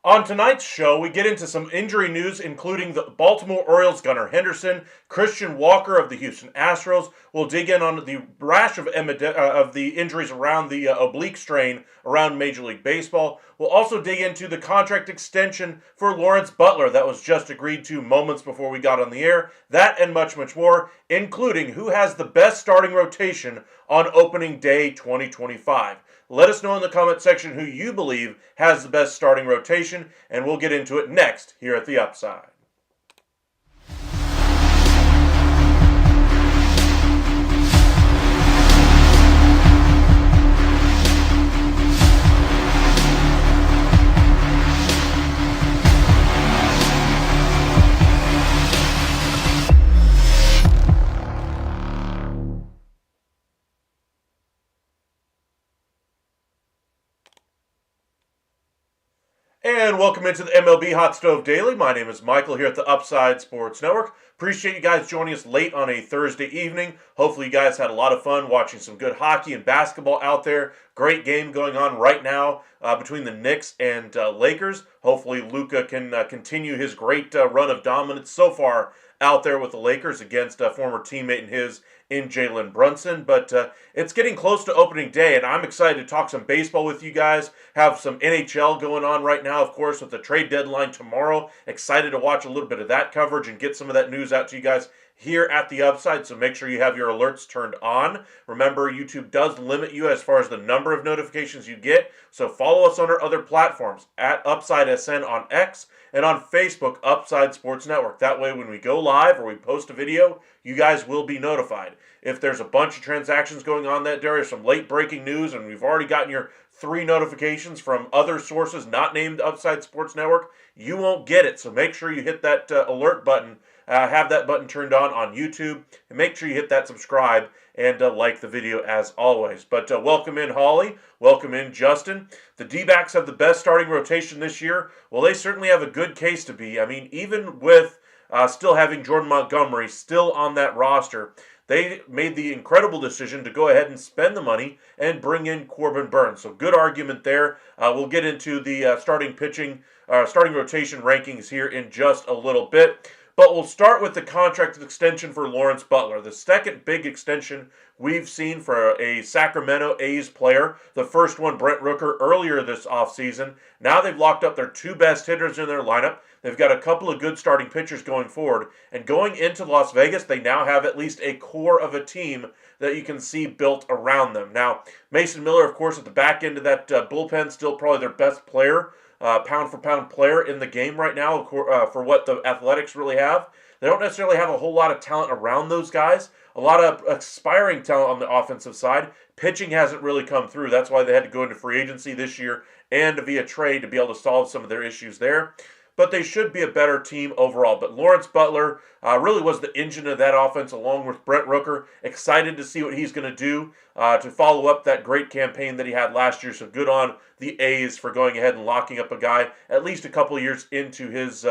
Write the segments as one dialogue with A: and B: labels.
A: On tonight's show, we get into some injury news, including the Baltimore Orioles' Gunnar Henderson, Christian Walker of the Houston Astros. We'll dig in on the rash of the injuries around the oblique strain around Major League Baseball. We'll also dig into the contract extension for Lawrence Butler that was just agreed to moments before we got on the air. That and much, much more, including who has the best starting rotation on opening day 2025. Let us know in the comment section who you believe has the best starting rotation, and we'll get into it next here at The Upside. And welcome into the MLB Hot Stove Daily. My name is Michael here at the Upside Sports Network. Appreciate you guys joining us late on a Thursday evening. Hopefully you guys had a lot of fun watching some good hockey and basketball out there. Great game going on right now between the Knicks and Lakers. Hopefully Luka can continue his great run of dominance so far out there with the Lakers against a former teammate of his in Jalen Brunson. But it's getting close to opening day, and I'm excited to talk some baseball with you guys. Have some NHL going on right now, of course, with the trade deadline tomorrow. Excited to watch a little bit of that coverage and get some of that news out to you guys here at the Upside, so make sure you have your alerts turned on. Remember, YouTube does limit you as far as the number of notifications you get, so follow us on our other platforms, at UpsideSN on X, and on Facebook, Upside Sports Network. That way, when we go live or we post a video, you guys will be notified. If there's a bunch of transactions going on that day or some late breaking news, and we've already gotten your 3 notifications from other sources not named Upside Sports Network, you won't get it, so make sure you hit that alert button. Have that button turned on YouTube, and make sure you hit that subscribe and like the video as always. But welcome in Holly, welcome in Justin. The D-backs have the best starting rotation this year. Well, they certainly have a good case to be. I mean, even with still having Jordan Montgomery still on that roster, they made the incredible decision to go ahead and spend the money and bring in Corbin Burnes. So good argument there. We'll get into the starting rotation rankings here in just a little bit. But we'll start with the contract extension for Lawrence Butler, the second big extension we've seen for a Sacramento A's player. The first one, Brent Rooker, earlier this offseason. Now they've locked up their 2 best hitters in their lineup. They've got a couple of good starting pitchers going forward. And going into Las Vegas, they now have at least a core of a team that you can see built around them. Now, Mason Miller, of course, at the back end of that bullpen, still probably their best player. Pound-for-pound player in the game right now for what the Athletics really have. They don't necessarily have a whole lot of talent around those guys. A lot of aspiring talent on the offensive side. Pitching hasn't really come through. That's why they had to go into free agency this year and via trade to be able to solve some of their issues there. But they should be a better team overall. But Lawrence Butler really was the engine of that offense along with Brent Rooker. Excited to see what he's going to do to follow up that great campaign that he had last year. So good on the A's for going ahead and locking up a guy at least a couple of years into his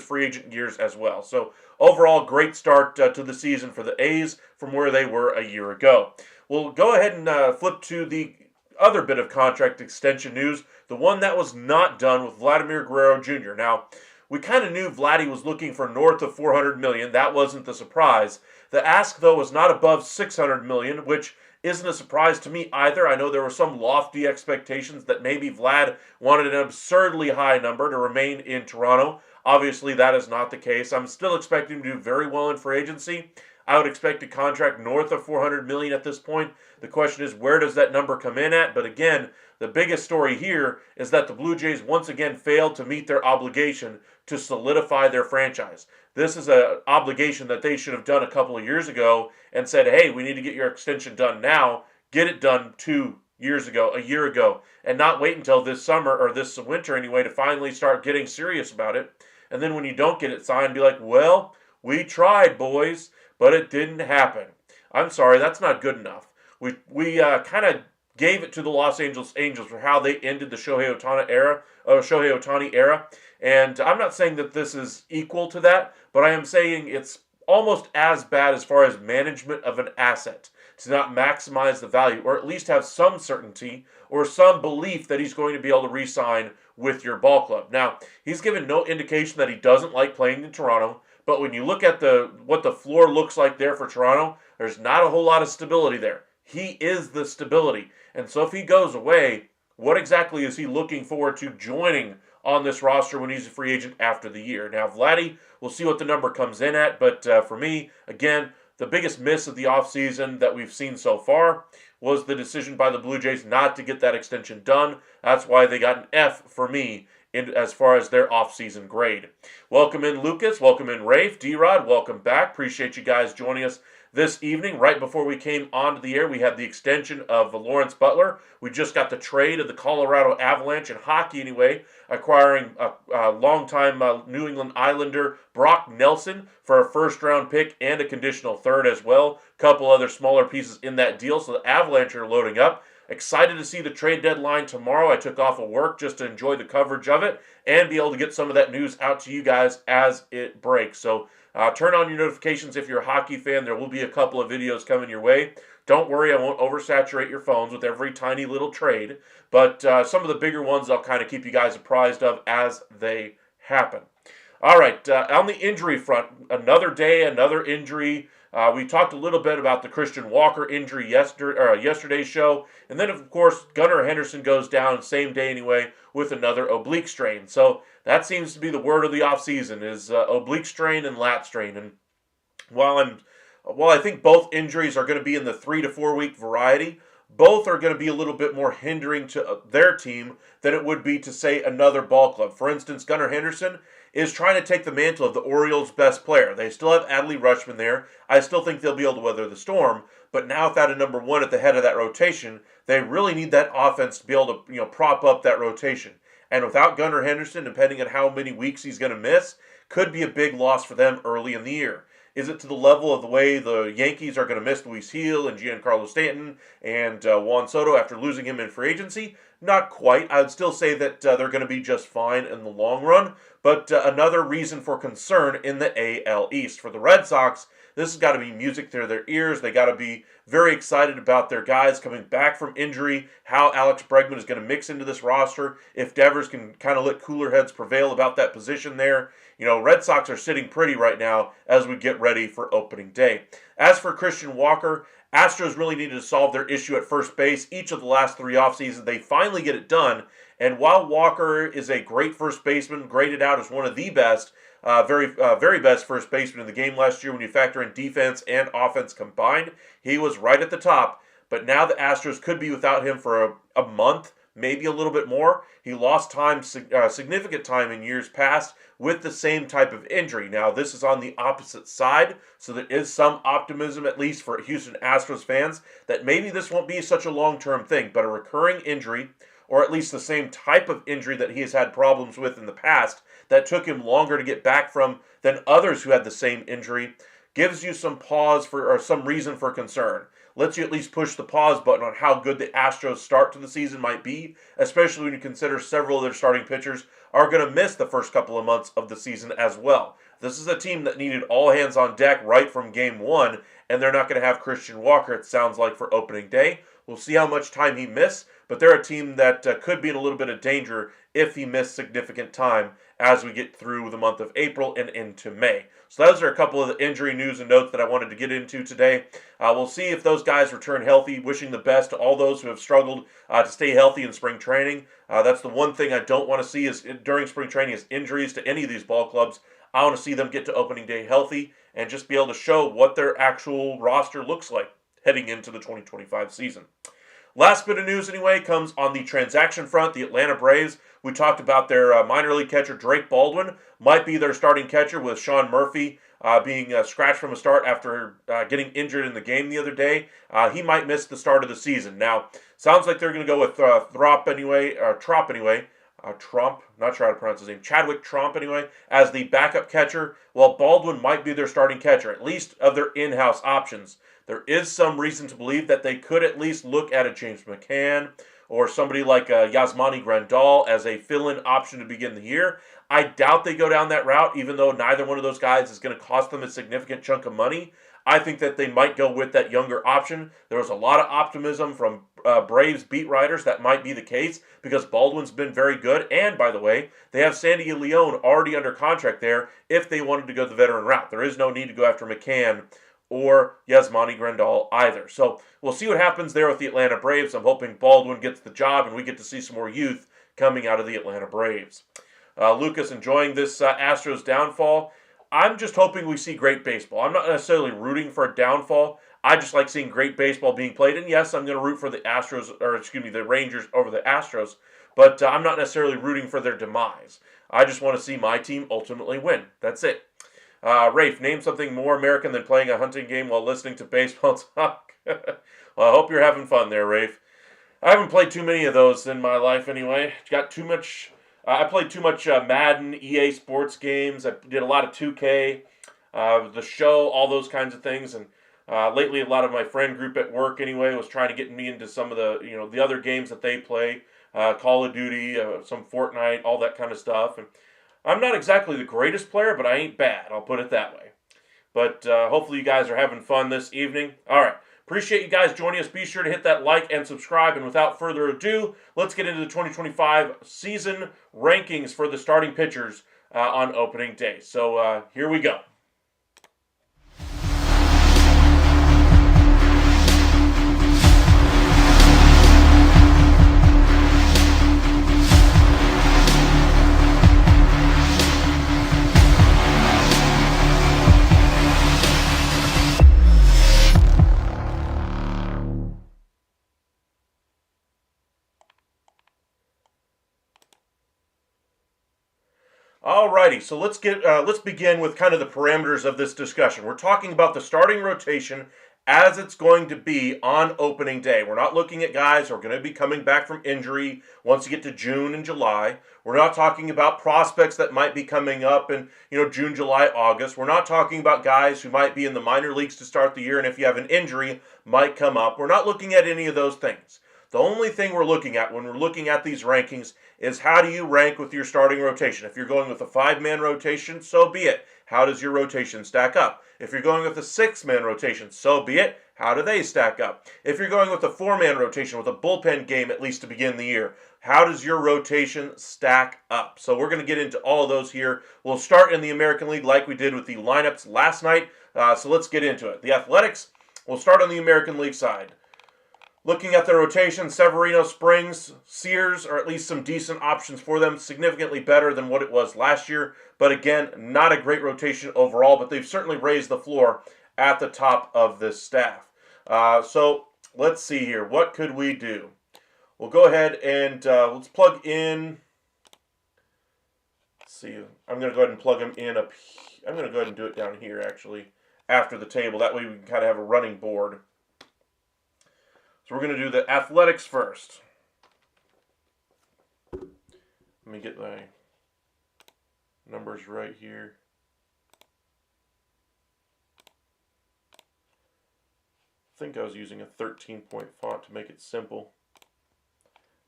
A: free agent years as well. So overall, great start to the season for the A's from where they were a year ago. We'll go ahead and flip to the other bit of contract extension news, the one that was not done with Vladimir Guerrero Jr. Now, we kind of knew Vladdy was looking for north of $400 million. That wasn't the surprise. The ask, though, was not above $600 million, which isn't a surprise to me either. I know there were some lofty expectations that maybe Vlad wanted an absurdly high number to remain in Toronto. Obviously, that is not the case. I'm still expecting him to do very well in free agency. I would expect a contract north of $400 million at this point. The question is, where does that number come in at? But again, the biggest story here is that the Blue Jays once again failed to meet their obligation to solidify their franchise. This is an obligation that they should have done a couple of years ago and said, hey, we need to get your extension done now. Get it done 2 years ago, a year ago, and not wait until this summer or this winter anyway to finally start getting serious about it. And then when you don't get it signed, be like, well, we tried, boys, but it didn't happen. I'm sorry, that's not good enough. We kind of gave it to the Los Angeles Angels for how they ended the Shohei Ohtani era. And I'm not saying that this is equal to that, but I am saying it's almost as bad as far as management of an asset. to not maximize the value, or at least have some certainty or some belief that he's going to be able to re-sign with your ball club. Now, he's given no indication that he doesn't like playing in Toronto, but when you look at what the floor looks like there for Toronto, there's not a whole lot of stability there. He is the stability. And so if he goes away, what exactly is he looking forward to joining on this roster when he's a free agent after the year? Now, Vladdy, we'll see what the number comes in at, but for me, again, the biggest miss of the offseason that we've seen so far was the decision by the Blue Jays not to get that extension done. That's why they got an F for me as far as their offseason grade. Welcome in, Lucas. Welcome in, Rafe. D-Rod, welcome back. Appreciate you guys joining us this evening. Right before we came onto the air, we had the extension of Lawrence Butler. We just got the trade of the Colorado Avalanche, in hockey anyway, acquiring a longtime New England Islander, Brock Nelson, for a first-round pick and a conditional third as well. A couple other smaller pieces in that deal, so the Avalanche are loading up. Excited to see the trade deadline tomorrow. I took off of work just to enjoy the coverage of it and be able to get some of that news out to you guys as it breaks. So turn on your notifications if you're a hockey fan. There will be a couple of videos coming your way. Don't worry, I won't oversaturate your phones with every tiny little trade, but some of the bigger ones I'll kind of keep you guys apprised of as they happen. All right, on the injury front, another day, another injury. We talked a little bit about the Christian Walker injury yesterday's show. And then, of course, Gunnar Henderson goes down, same day anyway, with another oblique strain. So that seems to be the word of the offseason is oblique strain and lat strain. And while I think both injuries are going to be in the 3 to 4 week variety, both are going to be a little bit more hindering to their team than it would be to, say, another ball club. For instance, Gunnar Henderson is trying to take the mantle of the Orioles' best player. They still have Adley Rutschman there. I still think they'll be able to weather the storm, but now without a number one at the head of that rotation, they really need that offense to be able to prop up that rotation. And without Gunnar Henderson, depending on how many weeks he's going to miss, could be a big loss for them early in the year. Is it to the level of the way the Yankees are going to miss Luis Gil and Giancarlo Stanton and Juan Soto after losing him in free agency? Not quite. I'd still say that they're going to be just fine in the long run, but another reason for concern in the AL East. For the Red Sox, this has got to be music to their ears. They got to be very excited about their guys coming back from injury, how Alex Bregman is going to mix into this roster, if Devers can kind of let cooler heads prevail about that position there. Red Sox are sitting pretty right now as we get ready for opening day. As for Christian Walker, Astros really needed to solve their issue at first base. Each of the last 3 offseasons, they finally get it done. And while Walker is a great first baseman, graded out as one of the best, very best first baseman in the game last year when you factor in defense and offense combined, he was right at the top. But now the Astros could be without him for a month, maybe a little bit more. He lost significant time in years past with the same type of injury. Now, this is on the opposite side, so there is some optimism, at least for Houston Astros fans, that maybe this won't be such a long-term thing, but a recurring injury, or at least the same type of injury that he has had problems with in the past, that took him longer to get back from than others who had the same injury, gives you some pause or some reason for concern. Lets you at least push the pause button on how good the Astros' start to the season might be, especially when you consider several of their starting pitchers are going to miss the first couple of months of the season as well. This is a team that needed all hands on deck right from game 1, and they're not going to have Christian Walker, it sounds like, for opening day. We'll see how much time he missed, but they're a team that could be in a little bit of danger if he missed significant time as we get through the month of April and into May. So those are a couple of the injury news and notes that I wanted to get into today. We'll see if those guys return healthy. Wishing the best to all those who have struggled to stay healthy in spring training. That's the one thing I don't want to see is during spring training is injuries to any of these ball clubs. I want to see them get to opening day healthy and just be able to show what their actual roster looks like heading into the 2025 season. Last bit of news anyway comes on the transaction front. The Atlanta Braves, we talked about their minor league catcher Drake Baldwin, might be their starting catcher with Sean Murphy being scratched from a start after getting injured in the game the other day. He might miss the start of the season. Now, sounds like they're going to go with Trop anyway, not sure how to pronounce his name, Chadwick Tromp anyway, as the backup catcher, while Baldwin might be their starting catcher, at least of their in-house options. There is some reason to believe that they could at least look at a James McCann or somebody like Yasmani Grandal as a fill-in option to begin the year. I doubt they go down that route, even though neither one of those guys is going to cost them a significant chunk of money. I think that they might go with that younger option. There was a lot of optimism from Braves beat writers that might be the case because Baldwin's been very good. And by the way, they have Sandy Leon already under contract there if they wanted to go the veteran route. There is no need to go after McCann or Yasmani Grandal either. So we'll see what happens there with the Atlanta Braves. I'm hoping Baldwin gets the job and we get to see some more youth coming out of the Atlanta Braves. Lucas enjoying this Astros downfall. I'm just hoping we see great baseball. I'm not necessarily rooting for a downfall. I just like seeing great baseball being played. And yes, I'm going to root for the Rangers over the Astros. But I'm not necessarily rooting for their demise. I just want to see my team ultimately win. That's it. Rafe, name something more American than playing a hunting game while listening to baseball talk. Well, I hope you're having fun there, Rafe. I haven't played too many of those in my life anyway. Got too much. I played too much Madden, EA Sports games. I did a lot of 2K, the show, all those kinds of things. And lately, a lot of my friend group at work anyway was trying to get me into some of the other games that they play, Call of Duty, some Fortnite, all that kind of stuff. And I'm not exactly the greatest player, but I ain't bad. I'll put it that way. But hopefully you guys are having fun this evening. All right. Appreciate you guys joining us. Be sure to hit that like and subscribe. And without further ado, let's get into the 2025 season rankings for the starting pitchers on opening day. So here we go. Alrighty, so let's begin with kind of the parameters of this discussion. We're talking about the starting rotation as it's going to be on opening day. We're not looking at guys who are going to be coming back from injury once you get to June and July. We're not talking about prospects that might be coming up in June, July, August. We're not talking about guys who might be in the minor leagues to start the year and if you have an injury might come up. We're not looking at any of those things. The only thing we're looking at when we're looking at these rankings is how do you rank with your starting rotation. If you're going with a 5-man rotation, so be it. How does your rotation stack up? If you're going with a 6-man rotation, so be it. How do they stack up? If you're going with a 4-man rotation with a bullpen game at least to begin the year, how does your rotation stack up? So we're going to get into all of those here. We'll start in the American League like we did with the lineups last night. So let's get into it. The Athletics, we'll start on the American League side. Looking at the rotation, Severino, Springs, Sears are at least some decent options for them, significantly better than what it was last year. But again, not a great rotation overall, but they've certainly raised the floor at the top of this staff. So let's see here. What could we do? We'll go ahead and let's plug in. Let's see. I'm going to go ahead and plug them in up. I'm going to go ahead and do it down here, actually, after the table. That way we can kind of have a running board. So we're going to do the Athletics first. Let me get my numbers right here. I think I was using a 13-point font to make it simple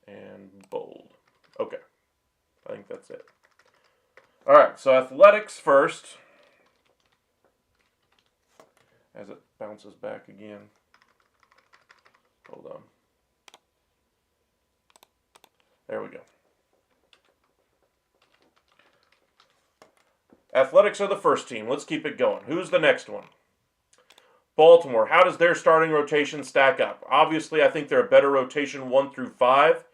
A: and bold. Okay, I think that's it. All right, so Athletics first. As it bounces back again. Hold on. There we go. Athletics are the first team. Let's keep it going. Who's the next one? Baltimore. How does their starting rotation stack up? Obviously, I think they're a better rotation 1 through 5.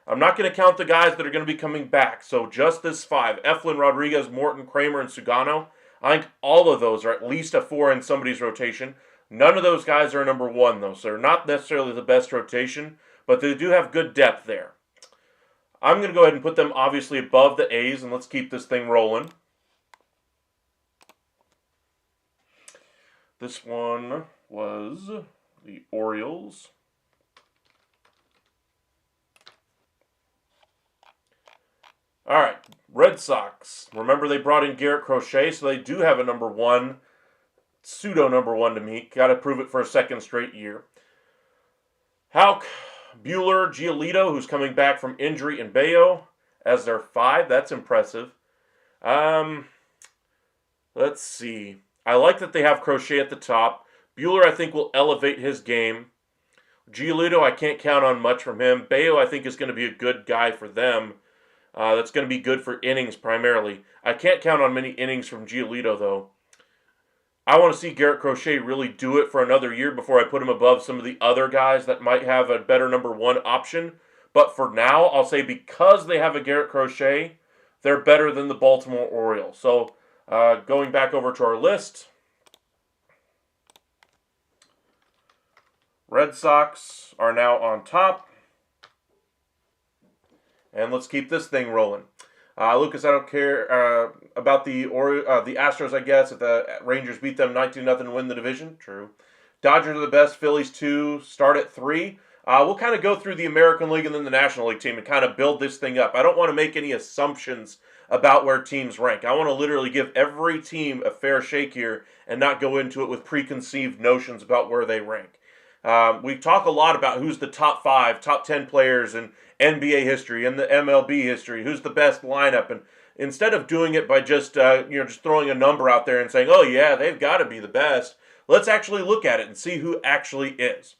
A: I'm not going to count the guys that are going to be coming back. So just this 5. Eflin, Rodriguez, Morton, Kramer, and Sugano. I think all of those are at least a 4 in somebody's rotation. None of those guys are number 1, though, so they're not necessarily the best rotation, but they do have good depth there. I'm going to go ahead and put them, obviously, above the A's, and let's keep this thing rolling. This one was the Orioles. All right, Red Sox. Remember, they brought in Garrett Crochet, so they do have a number 1. Pseudo number 1 to me. Got to prove it for a second straight year. Houck, Bueller, Giolito, who's coming back from injury, and Bayo as their 5. That's impressive. Let's see. I like that they have Crochet at the top. Buehler, I think, will elevate his game. Giolito, I can't count on much from him. Bayo, I think, is going to be a good guy for them. That's going to be good for innings primarily. I can't count on many innings from Giolito, though. I want to see Garrett Crochet really do it for another year before I put him above some of the other guys that might have a better number one option. But for now, I'll say because they have a Garrett Crochet, they're better than the Baltimore Orioles. So going back over to our list, Red Sox are now on top. And let's keep this thing rolling. Lucas, I don't care about the Astros, I guess. If the Rangers beat them 19-0 and win the division, true. Dodgers are the best. Phillies 2, start at 3. We'll kind of go through the American League and then the National League team and kind of build this thing up. I don't want to make any assumptions about where teams rank. I want to literally give every team a fair shake here and not go into it with preconceived notions about where they rank. We talk a lot about who's the top 5, top 10 players in NBA history and the MLB history, who's the best lineup, and instead of doing it by just just throwing a number out there and saying, oh yeah, they've got to be the best, let's actually look at it and see who actually is.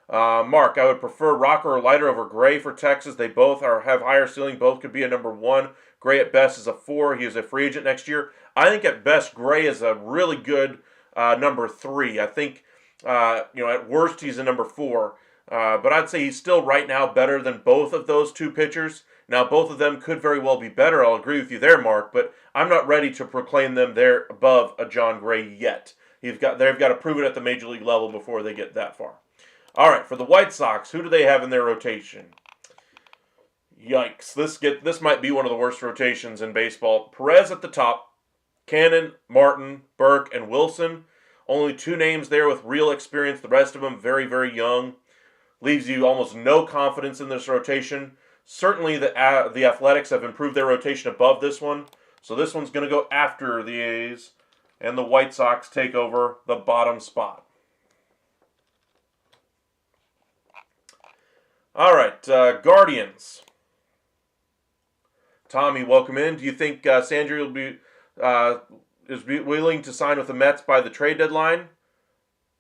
A: Mark, I would prefer Rocker or Leiter over Gray for Texas. They both have higher ceiling. Both could be a number 1. Gray at best is a 4. He is a free agent next year. I think at best Gray is a really good number 3. I think at worst he's a number 4. But I'd say he's still right now better than both of those two pitchers. Now, both of them could very well be better. I'll agree with you there, Mark, but I'm not ready to proclaim them there above a John Gray yet. They've got to prove it at the major league level before they get that far. All right, for the White Sox, who do they have in their rotation? Yikes. This might be one of the worst rotations in baseball. Perez at the top, Cannon, Martin, Burke, and Wilson. Only 2 names there with real experience. The rest of them very, very young. Leaves you almost no confidence in this rotation. Certainly the Athletics have improved their rotation above this one. So this one's going to go after the A's. And the White Sox take over the bottom spot. All right, Guardians. Tommy, welcome in. Do you think Sandry will be willing to sign with the Mets by the trade deadline?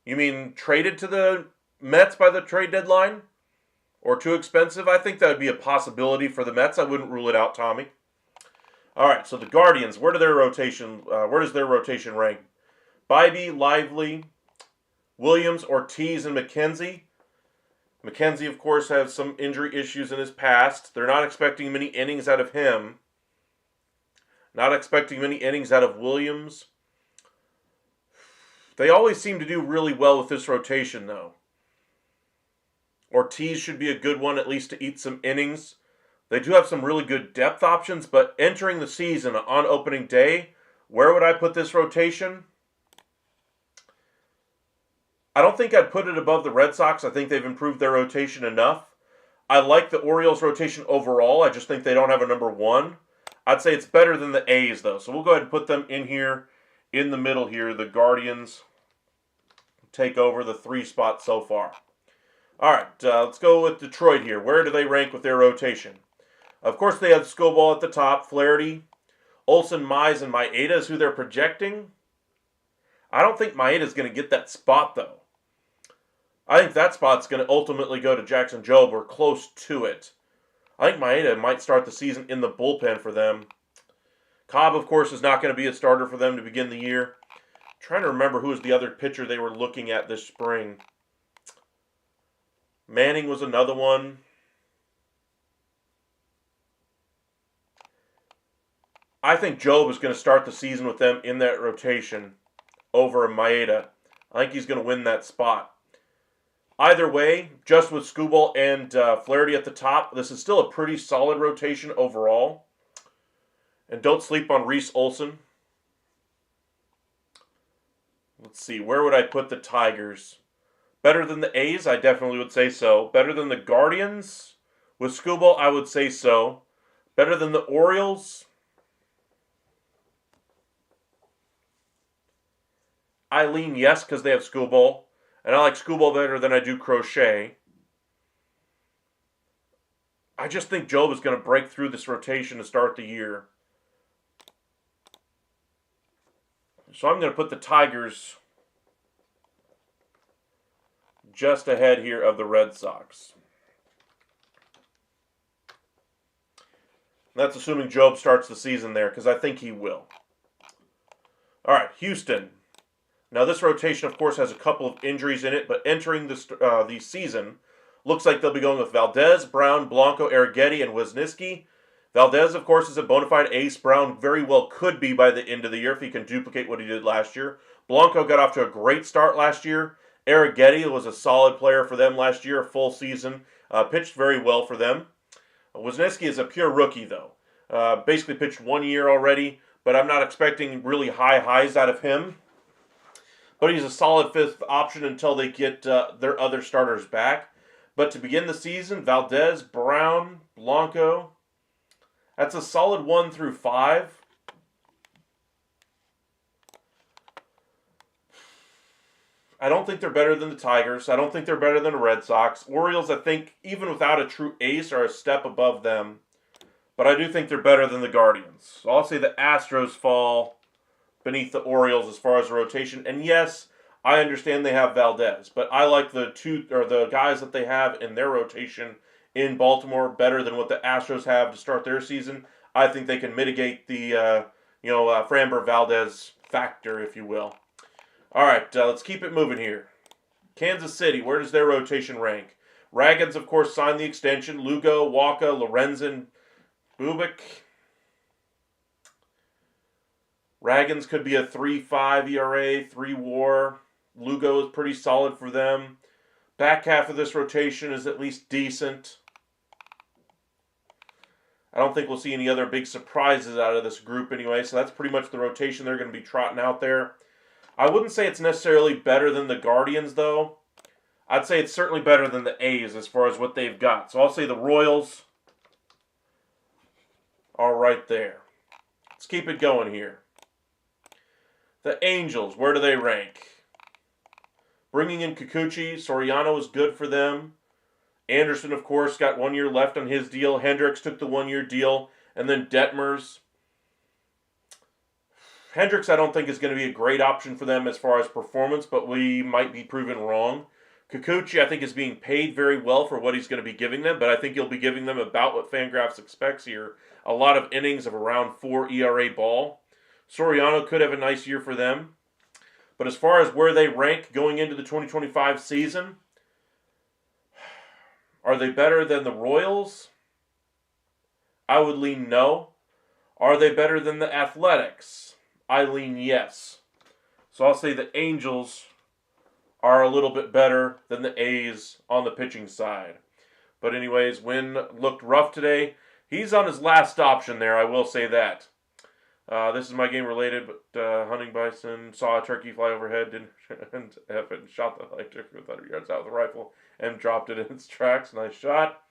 A: You mean traded to the Mets by the trade deadline? Or too expensive? I think that would be a possibility for the Mets. I wouldn't rule it out, Tommy. All right, so the Guardians, where does their rotation rank? Bybee, Lively, Williams, Ortiz, and McKenzie. McKenzie, of course, has some injury issues in his past. They're not expecting many innings out of him. Not expecting many innings out of Williams. They always seem to do really well with this rotation, though. Ortiz should be a good one, at least to eat some innings. They do have some really good depth options, but entering the season on opening day, where would I put this rotation? I don't think I'd put it above the Red Sox. I think they've improved their rotation enough. I like the Orioles' rotation overall. I just think they don't have a number 1. I'd say it's better than the A's, though. So we'll go ahead and put them in here, in the middle here. The Guardians take over the 3 spot so far. All right, let's go with Detroit here. Where do they rank with their rotation? Of course, they have Skubal at the top, Flaherty, Olsen, Mize, and Maeda is who they're projecting. I don't think Maeda's going to get that spot, though. I think that spot's going to ultimately go to Jackson Jobe or close to it. I think Maeda might start the season in the bullpen for them. Cobb, of course, is not going to be a starter for them to begin the year. I'm trying to remember who was the other pitcher they were looking at this spring. Manning was another one. I think Jobe is going to start the season with them in that rotation over Maeda. I think he's going to win that spot. Either way, just with Skubal and Flaherty at the top, this is still a pretty solid rotation overall. And don't sleep on Reese Olson. Let's see, where would I put the Tigers? Better than the A's? I definitely would say so. Better than the Guardians? With Skubal, I would say so. Better than the Orioles? I lean yes because they have Skubal. And I like Skubal better than I do Crochet. I just think Jobe is going to break through this rotation to start the year. So I'm going to put the Tigers just ahead here of the Red Sox. That's assuming Job starts the season there, because I think he will. All right, Houston. Now, this rotation, of course, has a couple of injuries in it, but entering the season, looks like they'll be going with Valdez, Brown, Blanco, Arrighetti, and Wisniewski. Valdez, of course, is a bona fide ace. Brown very well could be by the end of the year if he can duplicate what he did last year. Blanco got off to a great start last year. Arrighetti was a solid player for them last year, a full season. Pitched very well for them. Wisniewski is a pure rookie, though. Basically pitched 1 year already, but I'm not expecting really high highs out of him. But he's a solid fifth option until they get their other starters back. But to begin the season, Valdez, Brown, Blanco, that's a solid 1 through 5. I don't think they're better than the Tigers. I don't think they're better than the Red Sox. Orioles, I think, even without a true ace, are a step above them. But I do think they're better than the Guardians. So I'll say the Astros fall beneath the Orioles as far as the rotation. And yes, I understand they have Valdez, but I like the guys that they have in their rotation in Baltimore better than what the Astros have to start their season. I think they can mitigate the Framber Valdez factor, if you will. All right, let's keep it moving here. Kansas City, where does their rotation rank? Ragans, of course, signed the extension. Lugo, Waka, Lorenzen, Bubic. Ragans could be a 3.5 ERA, 3 WAR. Lugo is pretty solid for them. Back half of this rotation is at least decent. I don't think we'll see any other big surprises out of this group anyway, so that's pretty much the rotation they're going to be trotting out there. I wouldn't say it's necessarily better than the Guardians, though. I'd say it's certainly better than the A's as far as what they've got. So I'll say the Royals are right there. Let's keep it going here. The Angels, where do they rank? Bringing in Kikuchi, Soriano is good for them. Anderson, of course, got 1 year left on his deal. Hendricks took the 1 year deal. And then Detmers. Hendricks, I don't think, is going to be a great option for them as far as performance, but we might be proven wrong. Kikuchi, I think, is being paid very well for what he's going to be giving them, but I think he'll be giving them about what Fangraphs expects here. A lot of innings of around 4 ERA ball. Soriano could have a nice year for them. But as far as where they rank going into the 2025 season, are they better than the Royals? I would lean no. Are they better than the Athletics? I lean yes. So I'll say the Angels are a little bit better than the A's on the pitching side. But anyways, Wynn looked rough today. He's on his last option there, I will say that. This is my game related, but hunting bison, saw a turkey fly overhead, and shot the like turkey with 100 yards out with a rifle and dropped it in its tracks. Nice shot.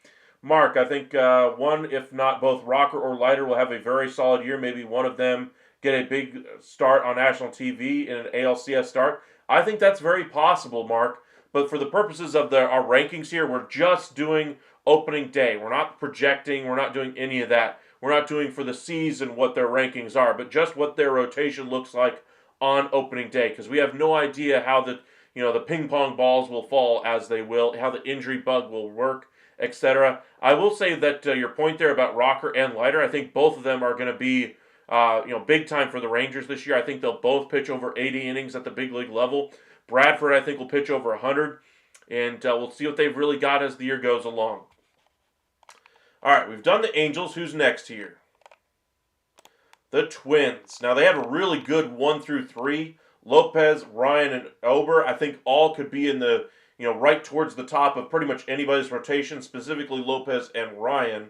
A: Mark, I think one, if not both Rocker or Leiter, will have a very solid year. Maybe one of them get a big start on national TV in an ALCS start. I think that's very possible, Mark. But for the purposes of our rankings here, we're just doing opening day. We're not projecting. We're not doing any of that. We're not doing for the season what their rankings are, but just what their rotation looks like on opening day. Because we have no idea how the ping pong balls will fall as they will, how the injury bug will work, etc. I will say that your point there about Rocker and Leiter, I think both of them are going to be big time for the Rangers this year. I think they'll both pitch over 80 innings at the big league level. Bradford, I think, will pitch over 100. And we'll see what they've really got as the year goes along. All right, we've done the Angels. Who's next here? The Twins. Now, they have a really good 1 through 3. Lopez, Ryan, and Ober, I think all could be in the, right towards the top of pretty much anybody's rotation, specifically Lopez and Ryan.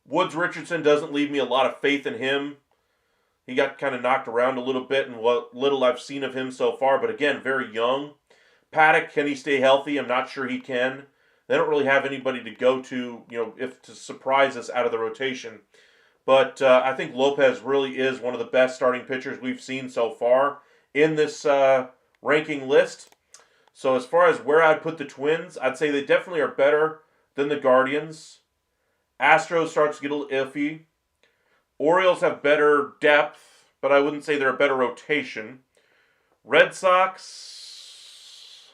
A: Woods Richardson doesn't leave me a lot of faith in him. He got kind of knocked around a little bit in what little I've seen of him so far, but again, very young. Paddock, can he stay healthy? I'm not sure he can. They don't really have anybody to go to, if to surprise us out of the rotation. But I think Lopez really is one of the best starting pitchers we've seen so far in this ranking list. So as far as where I'd put the Twins, I'd say they definitely are better than the Guardians. Astros starts to get a little iffy. Orioles have better depth, but I wouldn't say they're a better rotation. Red Sox,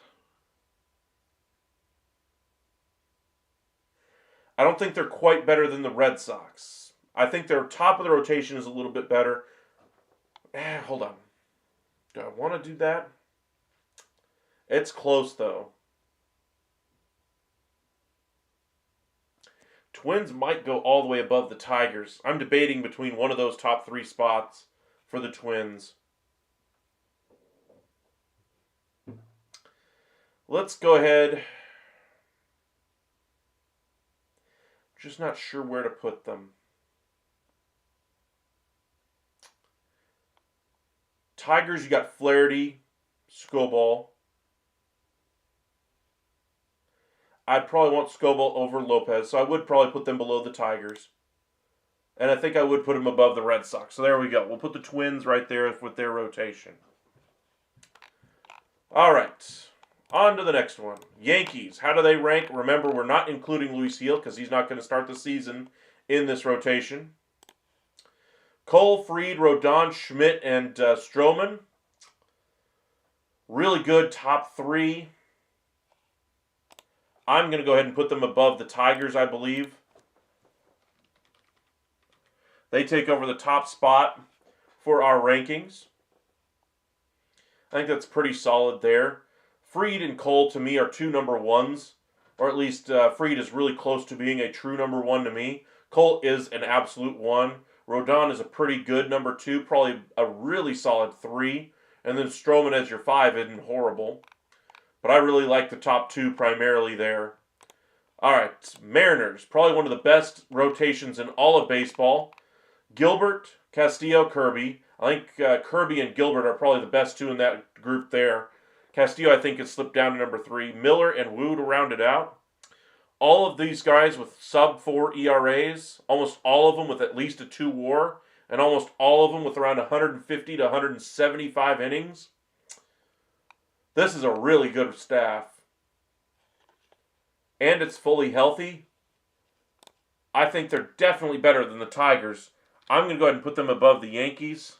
A: I don't think they're quite better than the Red Sox. I think their top of the rotation is a little bit better. Hold on. Do I want to do that? It's close, though. Twins might go all the way above the Tigers. I'm debating between one of those top 3 spots for the Twins. Let's go ahead. Just not sure where to put them. Tigers, you got Flaherty, Skubal. I'd probably want Skubal over Lopez, so I would probably put them below the Tigers. And I think I would put them above the Red Sox. So there we go. We'll put the Twins right there with their rotation. All right. On to the next one. Yankees. How do they rank? Remember, we're not including Luis Gil because he's not going to start the season in this rotation. Cole, Fried, Rodon, Schmidt, and Stroman. Really good top 3. I'm going to go ahead and put them above the Tigers, I believe. They take over the top spot for our rankings. I think that's pretty solid there. Fried and Cole, to me, are 2 number 1s. Or at least Fried is really close to being a true number 1 to me. Cole is an absolute 1. Rodon is a pretty good number 2. Probably a really solid 3. And then Stroman as your 5 isn't horrible. But I really like the top 2 primarily there. All right, Mariners. Probably one of the best rotations in all of baseball. Gilbert, Castillo, Kirby. I think Kirby and Gilbert are probably the best 2 in that group there. Castillo, I think, has slipped down to number 3. Miller and Wu to round it out. All of these guys with sub-4 ERAs, almost all of them with at least a 2 WAR, and almost all of them with around 150 to 175 innings. This is a really good staff. And it's fully healthy. I think they're definitely better than the Tigers. I'm going to go ahead and put them above the Yankees.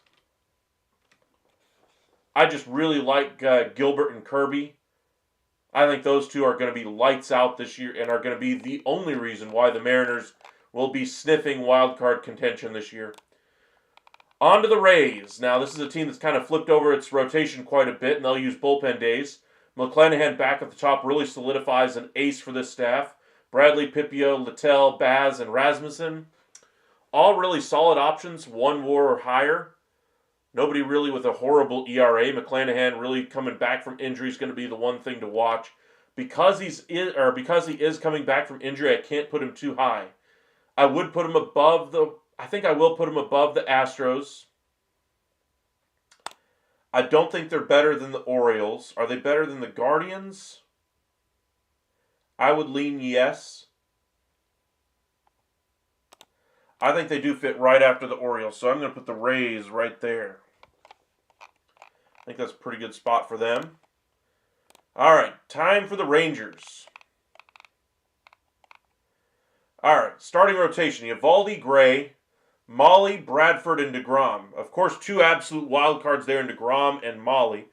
A: I just really like Gilbert and Kirby. I think those 2 are going to be lights out this year and are going to be the only reason why the Mariners will be sniffing wild card contention this year. On to the Rays. Now, this is a team that's kind of flipped over its rotation quite a bit, and they'll use bullpen days. McClanahan back at the top really solidifies an ace for this staff. Bradley, Pipio, Littell, Baz, and Rasmussen. All really solid options, 1 WAR or higher. Nobody really with a horrible ERA. McClanahan really coming back from injury is going to be the one thing to watch. Because he is coming back from injury, I can't put him too high. I would put him above I think I will put him above the Astros. I don't think they're better than the Orioles. Are they better than the Guardians? I would lean yes. I think they do fit right after the Orioles, so I'm going to put the Rays right there. I think that's a pretty good spot for them. All right, time for the Rangers. All right, starting rotation. Eovaldi, Gray, Molly, Bradford, and DeGrom. Of course, 2 absolute wild cards there in DeGrom and Molly.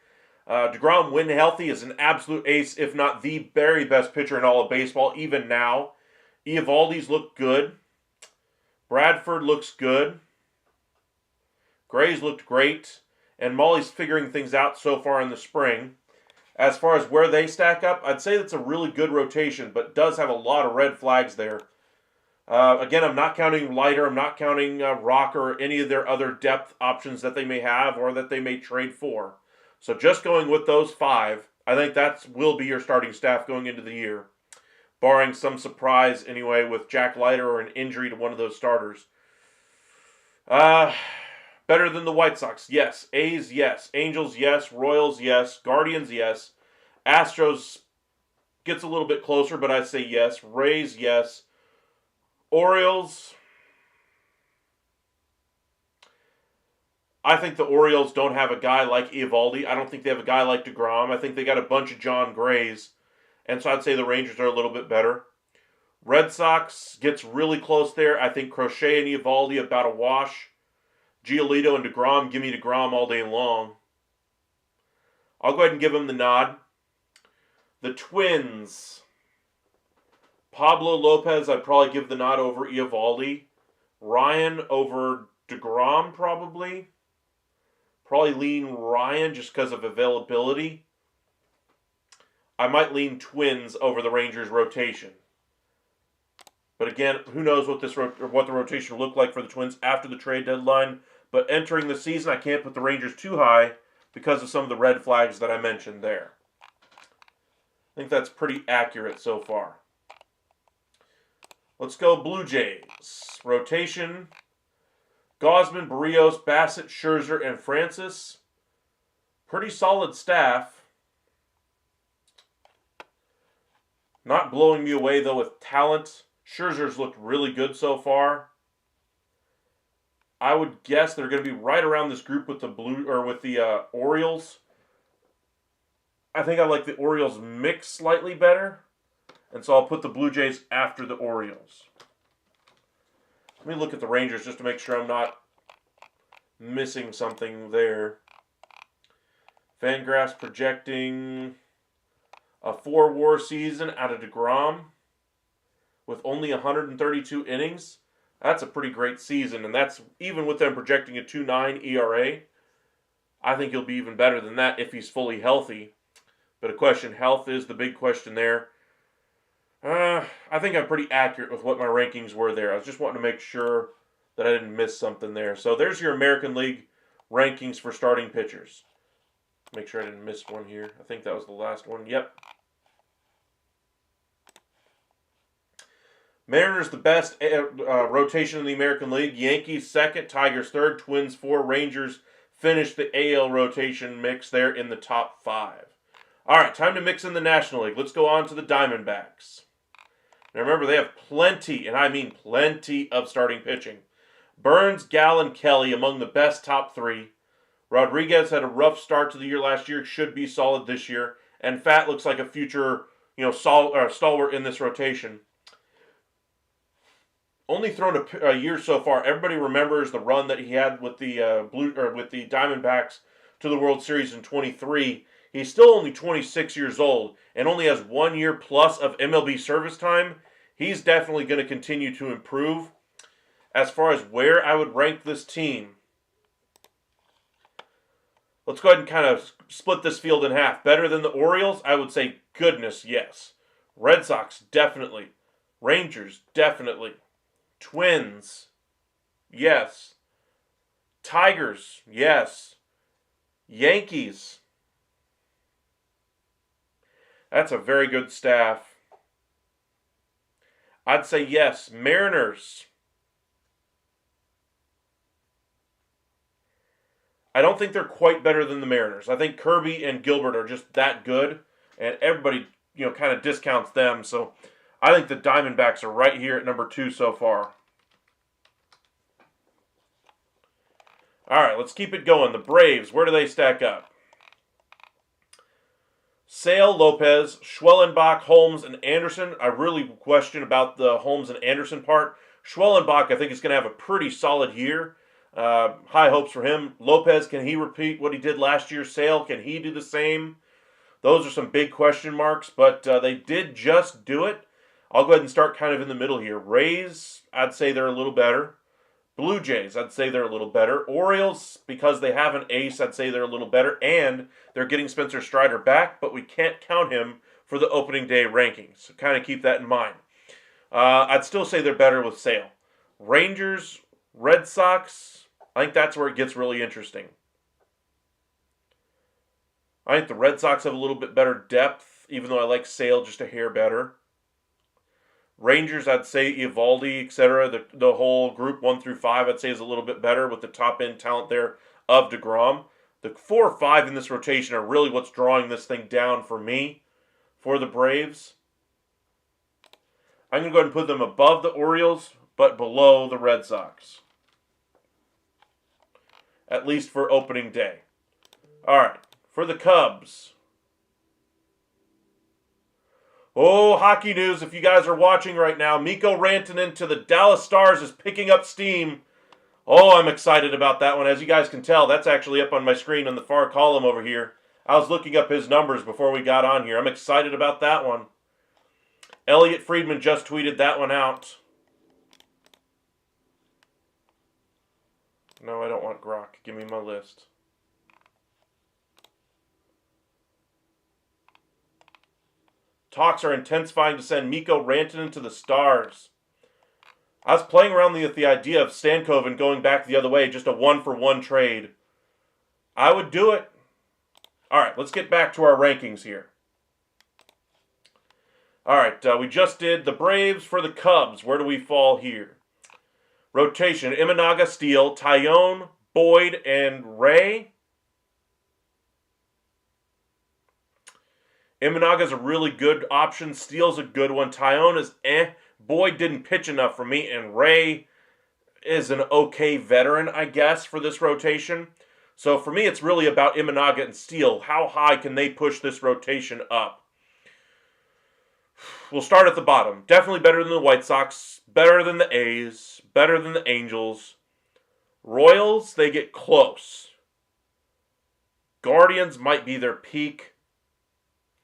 A: DeGrom, when healthy, is an absolute ace, if not the very best pitcher in all of baseball, even now. Eovaldi's look good. Bradford looks good. Gray's looked great. And Molly's figuring things out so far in the spring. As far as where they stack up, I'd say that's a really good rotation, but does have a lot of red flags there. Again, I'm not counting Leiter, I'm not counting Rocker, or any of their other depth options that they may have or that they may trade for. So just going with those 5, I think that will be your starting staff going into the year. Barring some surprise anyway with Jack Leiter or an injury to one of those starters. Better than the White Sox, yes. A's, yes. Angels, yes. Royals, yes. Guardians, yes. Astros gets a little bit closer, but I'd say yes. Rays, yes. Orioles, I think the Orioles don't have a guy like Eovaldi. I don't think they have a guy like DeGrom. I think they got a bunch of John Grays. And so I'd say the Rangers are a little bit better. Red Sox gets really close there. I think Crochet and Eovaldi about a wash. Giolito and DeGrom, give me DeGrom all day long. I'll go ahead and give them the nod. The Twins. Pablo Lopez, I'd probably give the nod over Eovaldi. Ryan over DeGrom, probably. Probably lean Ryan just because of availability. I might lean Twins over the Rangers rotation. But again, who knows what the rotation will look like for the Twins after the trade deadline. But entering the season, I can't put the Rangers too high because of some of the red flags that I mentioned there. I think that's pretty accurate so far. Let's go Blue Jays. Rotation: Gausman, Barrios, Bassett, Scherzer, and Francis. Pretty solid staff. Not blowing me away, though, with talent. Scherzer's looked really good so far. I would guess they're going to be right around this group with the Orioles. I think I like the Orioles mix slightly better, and so I'll put the Blue Jays after the Orioles. Let me look at the Rangers just to make sure I'm not missing something there. Fangraphs projecting a 4-WAR season out of DeGrom with only 132 innings. That's a pretty great season, and that's even with them projecting a 2.9 ERA. I think he'll be even better than that if he's fully healthy. But health is the big question there. I think I'm pretty accurate with what my rankings were there. I was just wanting to make sure that I didn't miss something there. So there's your American League rankings for starting pitchers. Make sure I didn't miss one here. I think that was the last one. Yep. Mariners the best rotation in the American League. Yankees second, Tigers third, Twins 4, Rangers finished the AL rotation mix there in the top 5. All right, time to mix in the National League. Let's go on to the Diamondbacks. Now remember, they have plenty, and I mean plenty, of starting pitching. Burns, Gallen, Kelly among the best top 3. Rodriguez had a rough start to the year last year, should be solid this year. And Fat looks like a future, stalwart in this rotation. Only thrown a year so far. Everybody remembers the run that he had with the Diamondbacks to the World Series in 23. He's still only 26 years old and only has 1 year plus of MLB service time. He's definitely going to continue to improve. As far as where I would rank this team, let's go ahead and kind of split this field in half. Better than the Orioles? I would say goodness, yes. Red Sox, definitely. Rangers, definitely. Twins, yes. Tigers, yes. Yankees. That's a very good staff. I'd say yes. Mariners. I don't think they're quite better than the Mariners. I think Kirby and Gilbert are just that good, and everybody, kind of discounts them. So I think the Diamondbacks are right here at number 2 so far. All right, let's keep it going. The Braves, where do they stack up? Sale, Lopez, Schwellenbach, Holmes, and Anderson. I really question about the Holmes and Anderson part. Schwellenbach, I think, is going to have a pretty solid year. High hopes for him. Lopez, can he repeat what he did last year? Sale, can he do the same? Those are some big question marks, but they did just do it. I'll go ahead and start kind of in the middle here. Rays, I'd say they're a little better. Blue Jays, I'd say they're a little better. Orioles, because they have an ace, I'd say they're a little better. And they're getting Spencer Strider back, but we can't count him for the opening day rankings. So kind of keep that in mind. I'd still say they're better with Sale. Rangers, Red Sox, I think that's where it gets really interesting. I think the Red Sox have a little bit better depth, even though I like Sale just a hair better. Rangers, I'd say Eovaldi, etc. The whole group 1 through 5, I'd say is a little bit better with the top end talent there of DeGrom. The 4 or 5 in this rotation are really what's drawing this thing down for me, for the Braves. I'm going to go ahead and put them above the Orioles, but below the Red Sox. At least for opening day. All right, for the Cubs. Oh, hockey news, if you guys are watching right now, Mikko Rantanen to the Dallas Stars is picking up steam. Oh, I'm excited about that one. As you guys can tell, that's actually up on my screen in the far column over here. I was looking up his numbers before we got on here. I'm excited about that one. Elliot Friedman just tweeted that one out. No, I don't want Grok. Give me my list. Talks are intensifying to send Mikko Rantanen to the Stars. I was playing around with the idea of Stankoven going back the other way, just a 1-for-1 trade. I would do it. All right, let's get back to our rankings here. All right, we just did the Braves for the Cubs. Where do we fall here? Rotation, Imanaga, Steele, Tyone, Boyd, and Ray. Imanaga's a really good option. Steele's a good one. Tyone is Boyd didn't pitch enough for me, and Ray is an okay veteran, I guess, for this rotation. So for me, it's really about Imanaga and Steele. How high can they push this rotation up? We'll start at the bottom. Definitely better than the White Sox, better than the A's, better than the Angels. Royals, they get close. Guardians might be their peak.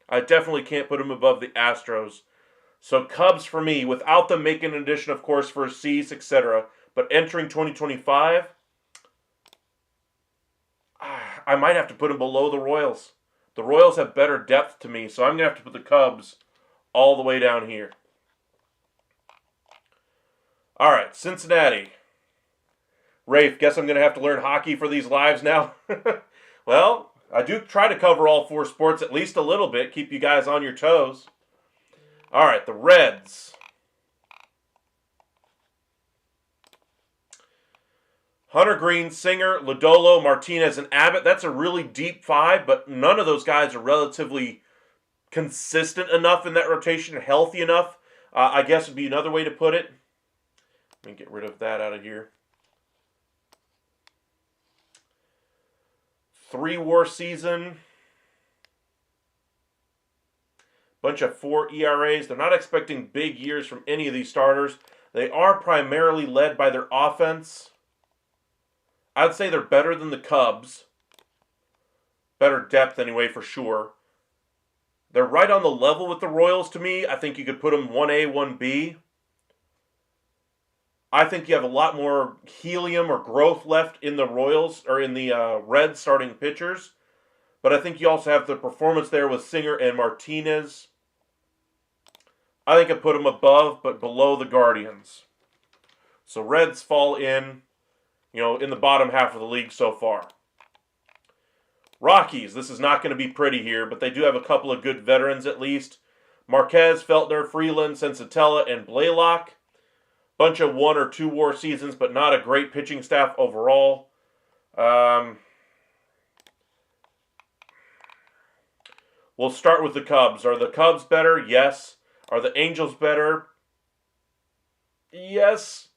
A: I definitely can't put them above the Astros. So Cubs for me, without them making an addition, of course, for Cease, etc., but entering 2025, I might have to put them below the Royals. The Royals have better depth to me, so I'm going to have to put the Cubs all the way down here. All right, Cincinnati. Rafe, guess I'm going to have to learn hockey for these lives now. Well, I do try to cover all four sports at least a little bit, keep you guys on your toes. All right, the Reds. Hunter Green, Singer, Lodolo, Martinez, and Abbott. That's a really deep five, but none of those guys are relatively consistent enough in that rotation, healthy enough, I guess would be another way to put it. Let me get rid of that out of here. 3-WAR season. Bunch of 4 ERAs. They're not expecting big years from any of these starters. They are primarily led by their offense. I'd say they're better than the Cubs. Better depth anyway, for sure. They're right on the level with the Royals to me. I think you could put them 1A, 1B. I think you have a lot more helium or growth left in the Royals, or in the Reds starting pitchers. But I think you also have the performance there with Singer and Martinez. I think I put them above, but below the Guardians. So Reds fall in, in the bottom half of the league so far. Rockies, this is not going to be pretty here, but they do have a couple of good veterans at least. Marquez, Feltner, Freeland, Sensatella, and Blaylock. Bunch of 1 or 2 WAR seasons, but not a great pitching staff overall. We'll start with the Cubs. Are the Cubs better? Yes. Are the Angels better? Yes.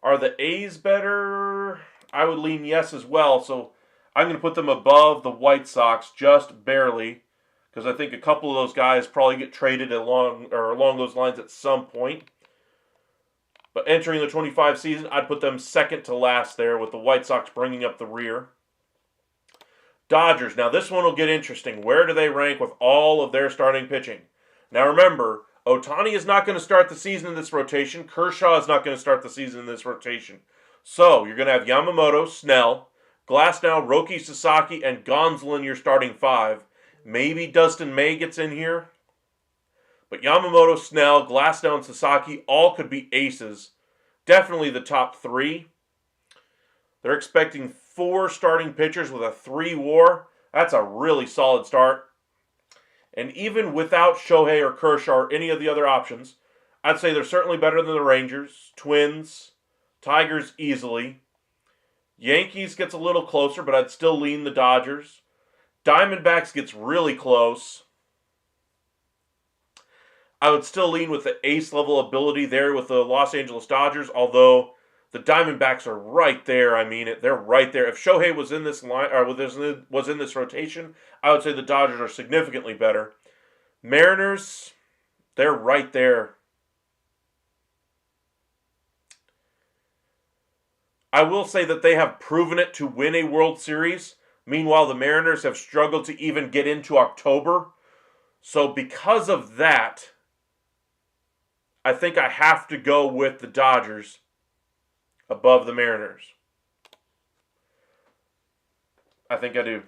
A: Are the A's better? I would lean yes as well. So I'm going to put them above the White Sox just barely, because I think a couple of those guys probably get traded along those lines at some point. But entering the 25 season, I'd put them second to last there, with the White Sox bringing up the rear. Dodgers. Now this one will get interesting. Where do they rank with all of their starting pitching? Now remember, Ohtani is not going to start the season in this rotation. Kershaw is not going to start the season in this rotation. So you're going to have Yamamoto, Snell, Glasnow, Roki, Sasaki, and Gonsolin your starting 5. Maybe Dustin May gets in here. But Yamamoto, Snell, Glasnow, and Sasaki all could be aces. Definitely the top 3. They're expecting 4 starting pitchers with a 3 WAR. That's a really solid start. And even without Shohei or Kershaw or any of the other options, I'd say they're certainly better than the Rangers, Twins, Tigers easily. Yankees gets a little closer, but I'd still lean the Dodgers. Diamondbacks gets really close. I would still lean with the ace-level ability there with the Los Angeles Dodgers, although the Diamondbacks are right there. I mean, they're right there. If Shohei was in this line, or was in this rotation, I would say the Dodgers are significantly better. Mariners, they're right there. I will say that they have proven it to win a World Series. Meanwhile, the Mariners have struggled to even get into October. So because of that, I think I have to go with the Dodgers above the Mariners. I think I do.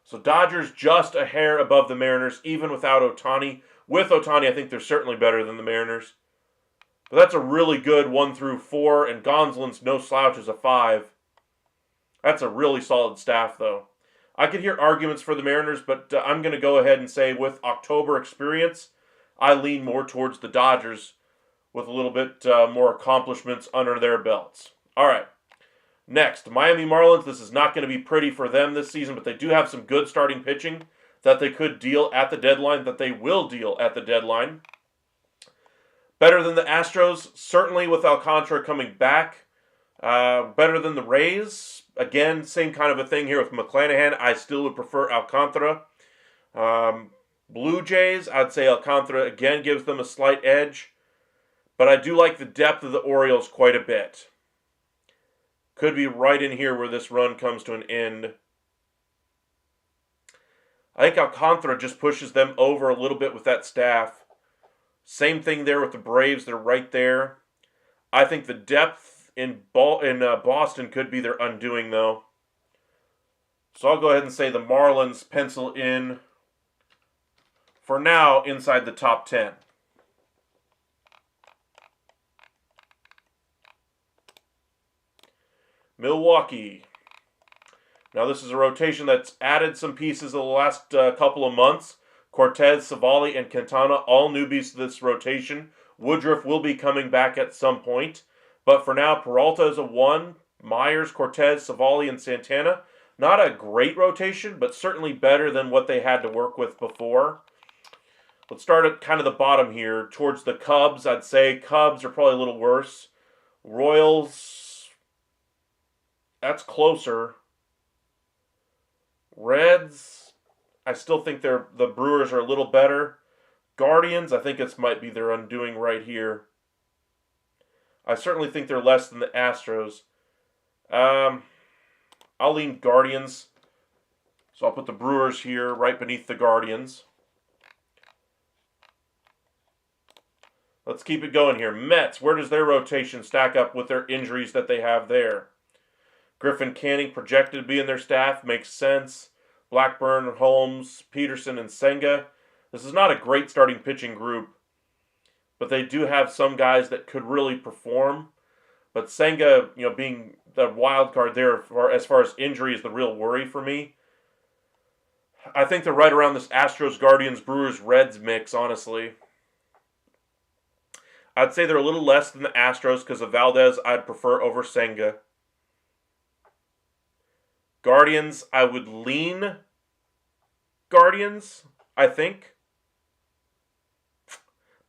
A: So Dodgers just a hair above the Mariners, even without Ohtani. With Ohtani, I think they're certainly better than the Mariners. But that's a really good 1 through 4, and Gonsolin's no slouch as a 5. That's a really solid staff, though. I could hear arguments for the Mariners, but I'm going to go ahead and say with October experience, I lean more towards the Dodgers with a little bit more accomplishments under their belts. All right. Next, Miami Marlins. This is not going to be pretty for them this season, but they do have some good starting pitching that they could deal at the deadline, that they will deal at the deadline. Better than the Astros, certainly with Alcantara coming back. Better than the Rays. Again, same kind of a thing here with McClanahan. I still would prefer Alcantara. Blue Jays, I'd say Alcantara again gives them a slight edge. But I do like the depth of the Orioles quite a bit. Could be right in here where this run comes to an end. I think Alcantara just pushes them over a little bit with that staff. Same thing there with the Braves. They're right there. I think the depth in Boston could be their undoing, though. So I'll go ahead and say the Marlins pencil in, for now, inside the top 10. Milwaukee. Now this is a rotation that's added some pieces in the last couple of months. Cortez, Savali, and Quintana, all newbies to this rotation. Woodruff will be coming back at some point. But for now, Peralta is a 1. Myers, Cortez, Savali, and Santana. Not a great rotation, but certainly better than what they had to work with before. Let's start at kind of the bottom here. Towards the Cubs, I'd say Cubs are probably a little worse. Royals, that's closer. Reds, I still think the Brewers are a little better. Guardians, I think it might be their undoing right here. I certainly think they're less than the Astros. I'll lean Guardians. So I'll put the Brewers here right beneath the Guardians. Let's keep it going here. Mets, where does their rotation stack up with their injuries that they have there? Griffin Canning projected to be in their staff. Makes sense. Blackburn, Holmes, Peterson, and Senga. This is not a great starting pitching group, but they do have some guys that could really perform. But Senga, being the wild card there as far as injury is the real worry for me. I think they're right around this Astros, Guardians, Brewers, Reds mix, honestly. I'd say they're a little less than the Astros because of Valdez I'd prefer over Senga. Guardians, I would lean Guardians, I think.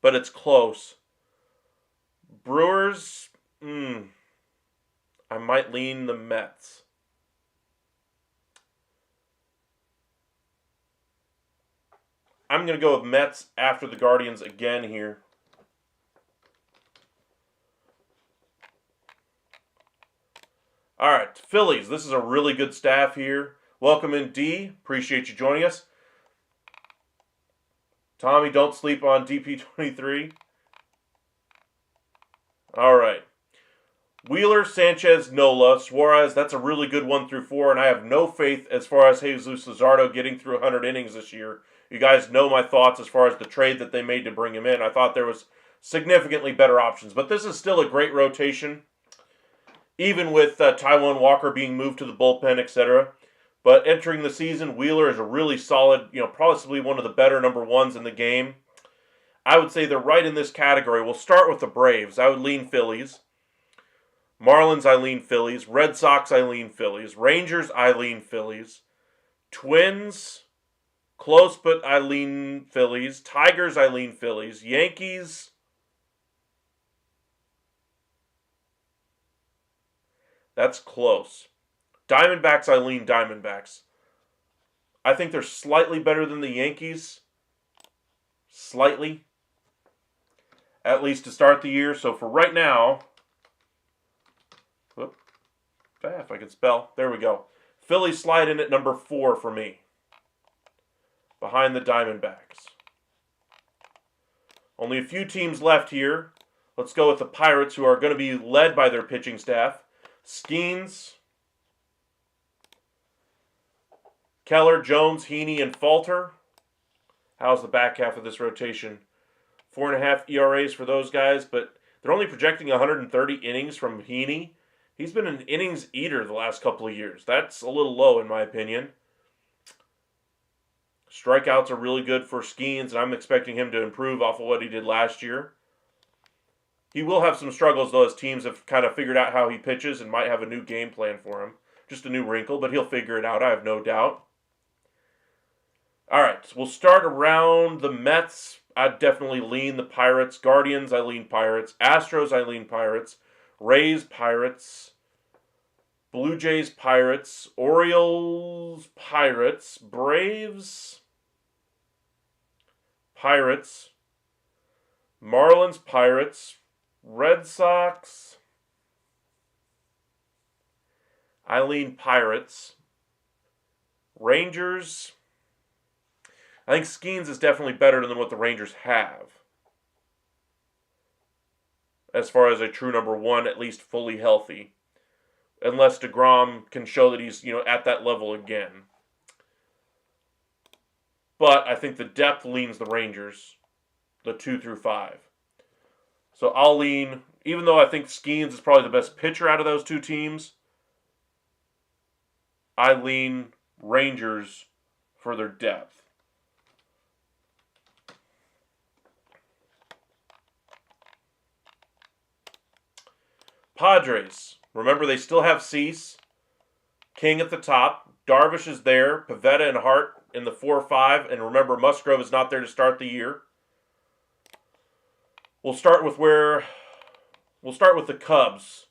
A: But it's close. Brewers, I might lean the Mets. I'm going to go with Mets after the Guardians again here. All right, Phillies. This is a really good staff here. Welcome in, D. Appreciate you joining us. Tommy, don't sleep on DP23. All right. Wheeler, Sanchez, Nola, Suarez. That's a really good 1 through 4, and I have no faith as far as Jesus Luzardo getting through 100 innings this year. You guys know my thoughts as far as the trade that they made to bring him in. I thought there was significantly better options, but this is still a great rotation. Even with Taijuan Walker being moved to the bullpen, etc. But entering the season, Wheeler is a really solid, possibly one of the better number ones in the game. I would say they're right in this category. We'll start with the Braves. I would lean Phillies. Marlins, I lean Phillies. Red Sox, I lean Phillies. Rangers, I lean Phillies. Twins, close, but I lean Phillies. Tigers, I lean Phillies. Yankees, that's close. Diamondbacks, I lean Diamondbacks. I think they're slightly better than the Yankees. Slightly. At least to start the year. So for right now, if I can spell, there we go. Phillies slide in at number 4 for me. Behind the Diamondbacks. Only a few teams left here. Let's go with the Pirates, who are going to be led by their pitching staff. Skeens, Keller, Jones, Heaney, and Falter. How's the back half of this rotation? 4.5 ERAs for those guys, but they're only projecting 130 innings from Heaney. He's been an innings eater the last couple of years. That's a little low in my opinion. Strikeouts are really good for Skeens, and I'm expecting him to improve off of what he did last year. He will have some struggles, though, as teams have kind of figured out how he pitches and might have a new game plan for him. Just a new wrinkle, but he'll figure it out, I have no doubt. All right, we'll start around the Mets. I'd definitely lean the Pirates. Guardians, I lean Pirates. Astros, I lean Pirates. Rays, Pirates. Blue Jays, Pirates. Orioles, Pirates. Braves, Pirates. Marlins, Pirates. Red Sox, I lean Pirates. Rangers, I think Skeens is definitely better than what the Rangers have. As far as a true number one, at least fully healthy. Unless DeGrom can show that he's, at that level again. But I think the depth leans the Rangers, the 2 through 5. So I'll lean, even though I think Skeens is probably the best pitcher out of those two teams, I lean Rangers for their depth. Padres. Remember, they still have Cease, King at the top. Darvish is there. Pivetta and Hart in the 4-5. And remember, Musgrove is not there to start the year. We'll start with the Cubs.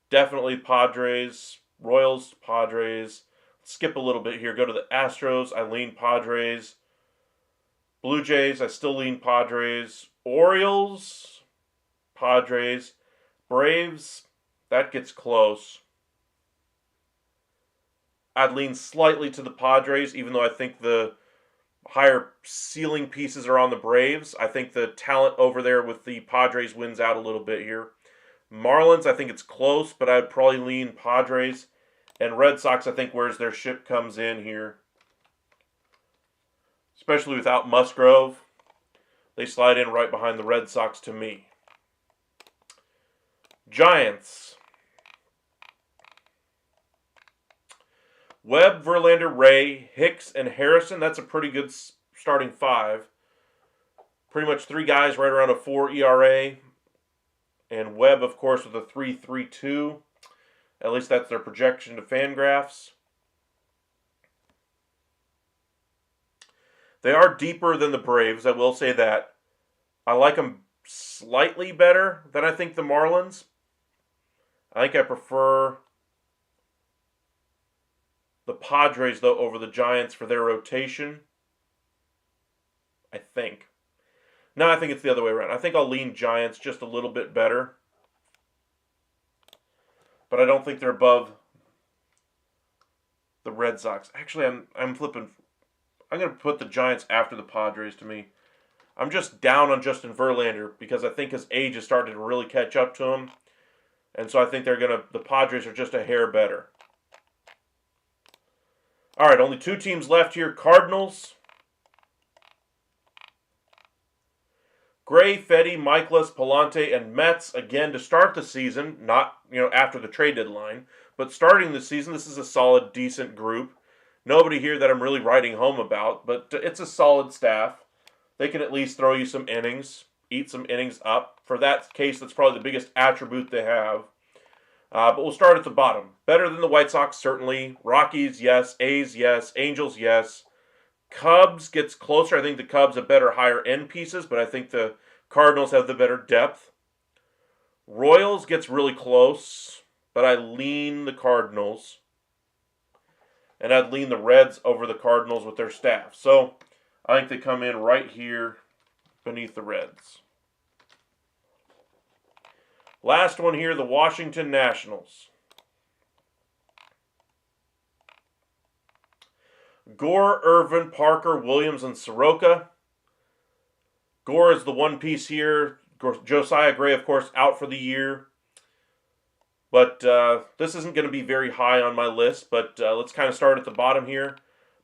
A: Definitely Padres. Royals, Padres. Skip a little bit here. Go to the Astros. I lean Padres. Blue Jays, I still lean Padres. Orioles, Padres. Braves, that gets close. I'd lean slightly to the Padres, even though I think the higher ceiling pieces are on the Braves. I think the talent over there with the Padres wins out a little bit here. Marlins, I think it's close, but I'd probably lean Padres. And Red Sox, I think, where's their ship comes in here. Especially without Musgrove. They slide in right behind the Red Sox to me. Giants. Webb, Verlander, Ray, Hicks, and Harrison. That's a pretty good starting 5. Pretty much 3 guys right around a 4 ERA. And Webb, of course, with a 3.32. At least that's their projection to Fangraphs. They are deeper than the Braves, I will say that. I like them slightly better than I think the Marlins. I think I prefer the Padres, though, over the Giants for their rotation. I think. No, I think it's the other way around. I think I'll lean Giants just a little bit better. But I don't think they're above the Red Sox. Actually, I'm flipping. I'm going to put the Giants after the Padres to me. I'm just down on Justin Verlander because I think his age has started to really catch up to him. And so I think the Padres are just a hair better. All right, only 2 teams left here. Cardinals. Gray, Fedde, Michaelis, Palante, and Mets again to start the season. Not, after the trade deadline. But starting the season, this is a solid, decent group. Nobody here that I'm really writing home about. But it's a solid staff. They can at least throw you some innings. Eat some innings up. For that case, that's probably the biggest attribute they have. But we'll start at the bottom. Better than the White Sox, certainly. Rockies, yes. A's, yes. Angels, yes. Cubs gets closer. I think the Cubs have better higher end pieces, but I think the Cardinals have the better depth. Royals gets really close, but I lean the Cardinals. And I'd lean the Reds over the Cardinals with their staff. So I think they come in right here beneath the Reds. Last one here, the Washington Nationals. Gore, Irvin, Parker, Williams, and Soroka. Gore is the one piece here. Josiah Gray, of course, out for the year. But this isn't going to be very high on my list, but let's kind of start at the bottom here.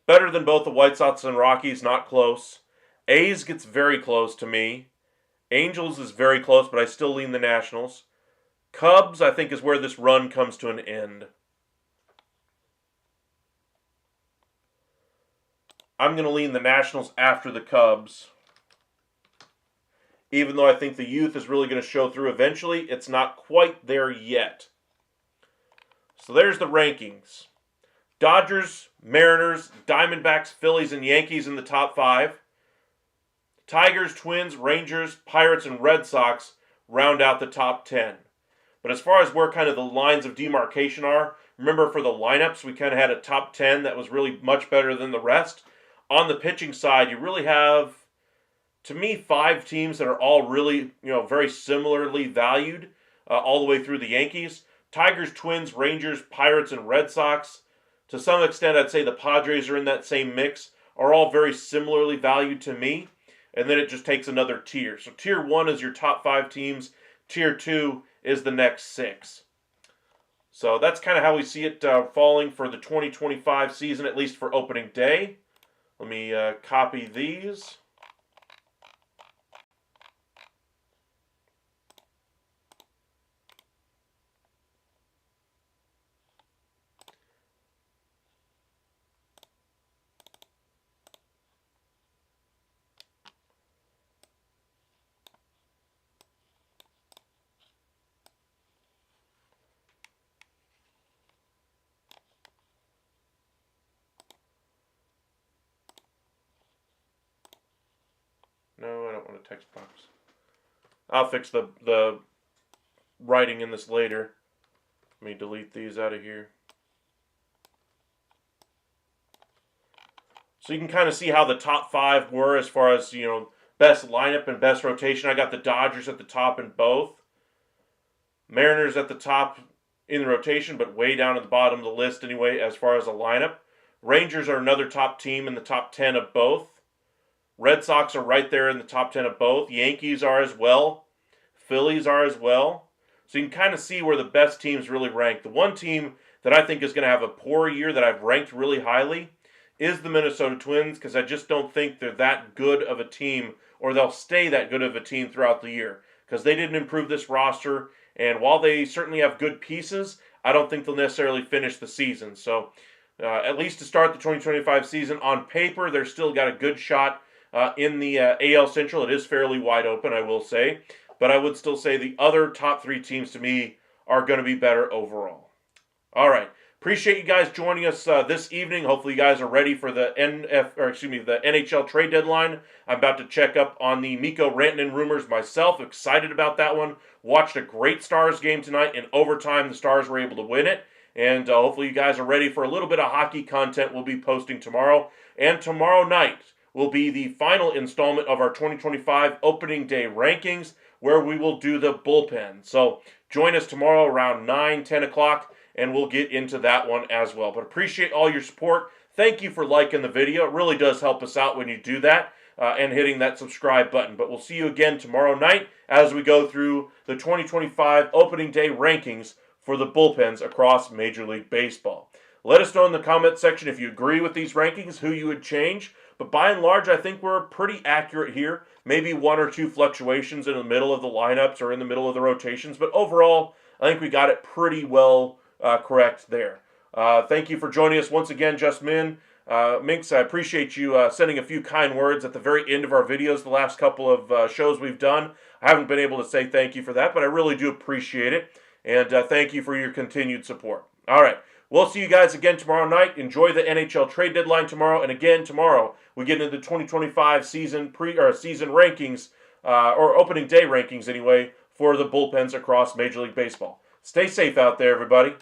A: Better than both the White Sox and Rockies, not close. A's gets very close to me. Angels is very close, but I still lean the Nationals. Cubs, I think, is where this run comes to an end. I'm going to lean the Nationals after the Cubs. Even though I think the youth is really going to show through eventually, it's not quite there yet. So there's the rankings. Dodgers, Mariners, Diamondbacks, Phillies, and Yankees in the top 5. Tigers, Twins, Rangers, Pirates, and Red Sox round out the top 10. But as far as where kind of the lines of demarcation are, remember for the lineups, we kind of had a top 10 that was really much better than the rest. On the pitching side, you really have, to me, 5 teams that are all really, very similarly valued all the way through the Yankees. Tigers, Twins, Rangers, Pirates, and Red Sox. To some extent, I'd say the Padres are in that same mix, are all very similarly valued to me. And then it just takes another tier. So tier 1 is your top 5 teams. Tier 2 is the next 6. So that's kind of how we see it falling for the 2025 season, at least for opening day. Let me copy these. No, I don't want a text box. I'll fix the writing in this later. Let me delete these out of here. So you can kind of see how the top 5 were as far as, best lineup and best rotation. I got the Dodgers at the top in both. Mariners at the top in the rotation, but way down at the bottom of the list anyway as far as a lineup. Rangers are another top team in the top 10 of both. Red Sox are right there in the top 10 of both. Yankees are as well. Phillies are as well. So you can kind of see where the best teams really rank. The one team that I think is going to have a poor year that I've ranked really highly is the Minnesota Twins, because I just don't think they're that good of a team, or they'll stay that good of a team throughout the year, because they didn't improve this roster, and while they certainly have good pieces, I don't think they'll necessarily finish the season. So at least to start the 2025 season, on paper, they're still got a good shot in the AL Central. It is fairly wide open, I will say. But I would still say the other top 3 teams to me are going to be better overall. All right. Appreciate you guys joining us this evening. Hopefully you guys are ready for the the NHL trade deadline. I'm about to check up on the Mikko Rantanen rumors myself. Excited about that one. Watched a great Stars game tonight. In overtime, the Stars were able to win it. And hopefully you guys are ready for a little bit of hockey content we'll be posting tomorrow. And tomorrow night will be the final installment of our 2025 opening day rankings, where we will do the bullpen. So join us tomorrow around 9, 10 o'clock, and we'll get into that one as well. But appreciate all your support. Thank you for liking the video. It really does help us out when you do that, and hitting that subscribe button. But we'll see you again tomorrow night as we go through the 2025 opening day rankings for the bullpens across Major League Baseball. Let us know in the comment section if you agree with these rankings, who you would change. But by and large, I think we're pretty accurate here. Maybe 1 or 2 fluctuations in the middle of the lineups or in the middle of the rotations. But overall, I think we got it pretty well correct there. Thank you for joining us once again, Just Min. Minx, I appreciate you sending a few kind words at the very end of our videos the last couple of shows we've done. I haven't been able to say thank you for that, but I really do appreciate it. And thank you for your continued support. All right. We'll see you guys again tomorrow night. Enjoy the NHL trade deadline tomorrow. And again, tomorrow, we get into the 2025 season rankings, or opening day rankings anyway, for the bullpens across Major League Baseball. Stay safe out there, everybody.